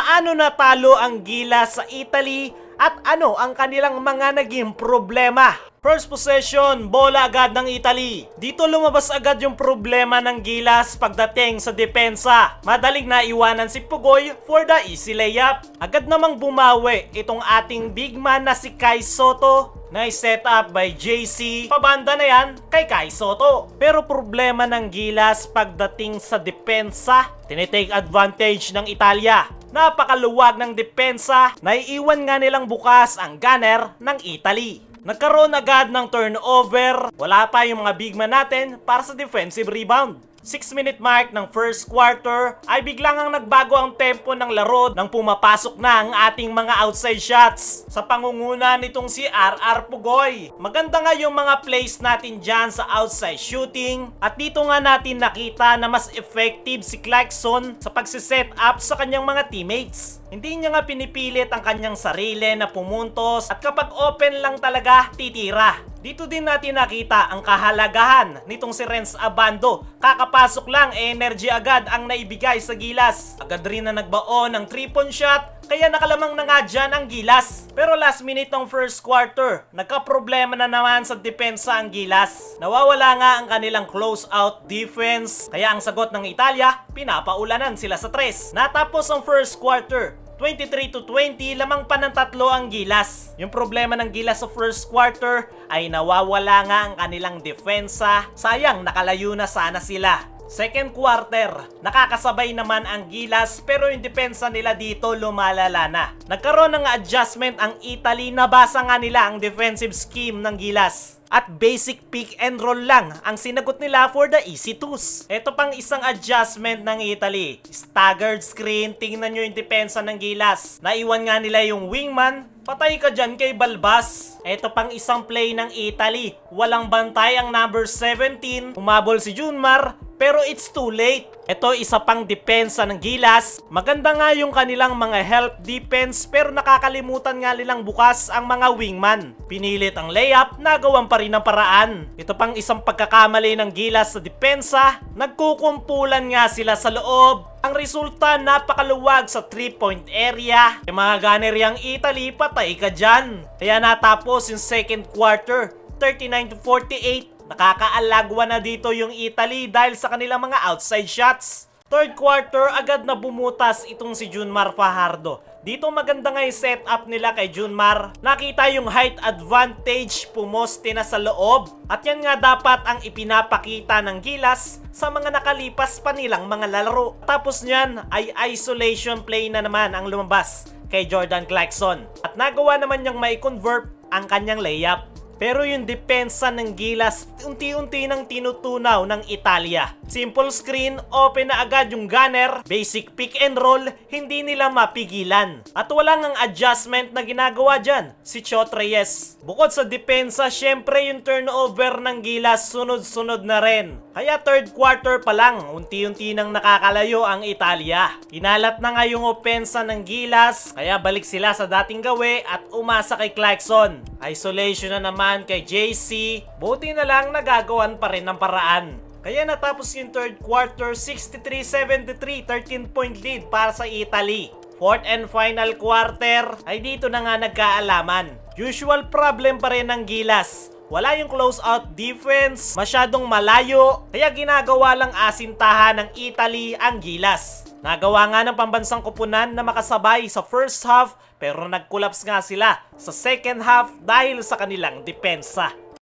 Paano natalo ang Gilas sa Italy at ano ang kanilang mga naging problema? First possession, bola agad ng Italy. Dito lumabas agad yung problema ng Gilas pagdating sa depensa. Madaling naiwanan si Pugoy for the easy layup. Agad namang bumawi itong ating big man na si Kai Sotto na set up by JC. Pabanda na yan kay Kai Sotto. Pero problema ng Gilas pagdating sa depensa, tinitake advantage ng Italia. Napakaluwag ng depensa, naiiwan nga nilang bukas ang gunner ng Italy. Nagkaroon agad ng turnover, wala pa yung mga big man natin para sa defensive rebound. 6-minute mark ng first quarter ay biglang ang nagbago ang tempo ng laro nang pumapasok na ang ating mga outside shots sa pangunguna nitong si RR Pugoy. Maganda nga yung mga plays natin dyan sa outside shooting at dito nga natin nakita na mas effective si Clarkson sa pagsiset up sa kanyang mga teammates. Hindi niya nga pinipilit ang kanyang sarili na pumuntos at kapag open lang talaga titira. Dito din natin nakita ang kahalagahan nitong si Renz Abando. Kakapasok lang, energy agad ang naibigay sa Gilas. Agad rin na nagbaon ng 3-point shot, kaya nakalamang na nga dyan ang Gilas. Pero last minute ng first quarter, nagka-problema na naman sa depensa ang Gilas. Nawawala nga ang kanilang close-out defense, kaya ang sagot ng Italia, pinapaulanan sila sa 3. Natapos ang first quarter, 23-20, lamang pa ng 3 ang Gilas. Yung problema ng Gilas sa first quarter ay nawawala nga ang kanilang depensa. Sayang, nakalayo na sana sila. Second quarter, nakakasabay naman ang Gilas pero yung depensa nila dito lumalala na. Nagkaroon ng adjustment ang Italy, nabasa nga nila ang defensive scheme ng Gilas. At basic pick and roll lang ang sinagot nila for the easy twos. Ito pang isang adjustment ng Italy. Staggered screen, tingnan nyo yung depensa ng Gilas. Naiwan nga nila yung wingman, patay ka dyan kay Balbas. Ito pang isang play ng Italy. Walang bantay ang number 17, umabol si Junmar, pero it's too late. Ito isa pang depensa ng Gilas. Maganda nga yung kanilang mga help defense pero nakakalimutan nga nilang bukas ang mga wingman. Pinilit ang layup, nagawan pa rin ang paraan. Ito pang isang pagkakamali ng Gilas sa depensa. Nagkukumpulan nga sila sa loob. Ang resulta, napakaluwag sa 3-point area. Yung mga gunner yang Italy, patay ka dyan. Kaya natapos yung second quarter, 39-48. Nakakaalagwa na dito yung Italy dahil sa kanilang mga outside shots. Third quarter, agad na bumutas itong si Junmar Fajardo. Dito maganda nga yung setup nila kay Junmar. Nakita yung height advantage, pumoste na sa loob. At yan nga dapat ang ipinapakita ng Gilas sa mga nakalipas pa nilang mga lalaro. Tapos nyan ay isolation play na naman ang lumabas kay Jordan Clarkson. At nagawa naman niyang mai-convert ang kanyang layup. Pero yung depensa ng Gilas, unti-unti nang tinutunaw ng Italia. Simple screen, open na agad yung gunner, basic pick and roll, hindi nila mapigilan. At walang ang adjustment na ginagawa dyan, si Chot Reyes. Bukod sa depensa, syempre yung turnover ng Gilas sunod-sunod na rin. Kaya third quarter pa lang, unti-unti nang nakakalayo ang Italia. Inalat na nga yung opensa ng Gilas, kaya balik sila sa dating gawe at umasa kay Clarkson. Isolation na naman kay JC, buti na lang nagagawan pa rin ng paraan. Kaya natapos yung third quarter, 63-73, 13-point lead para sa Italy. Fourth and final quarter ay dito na nga nagkaalaman. Usual problem pa rin ng Gilas. Wala yung close-out defense, masyadong malayo, kaya ginagawa lang asintahan ng Italy ang Gilas. Nagawa nga ng pambansang kupunan na makasabay sa first half pero nag-collapse nga sila sa second half dahil sa kanilang depensa.